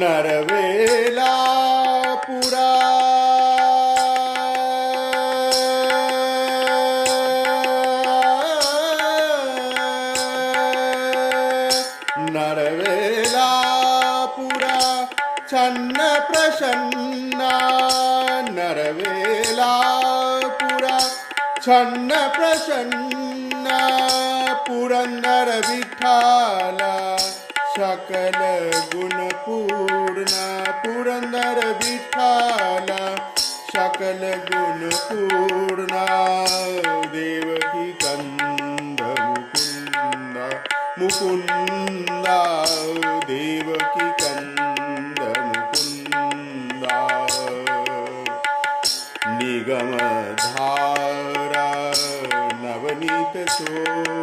नरवेलापुरा नरवेलापुरा छन्न प्रसन्ना नरवेलापुरा छन्न प्रसन्ना पुरंदर विठ्ठला सकल गुण पूर्णा पुरंदर विठ्ठला सकल गुण पूर्णा देवकी कंद मुकुंदा मुकुंदा देवकी कंद मुकुंदा निगम धारा नवनीत सो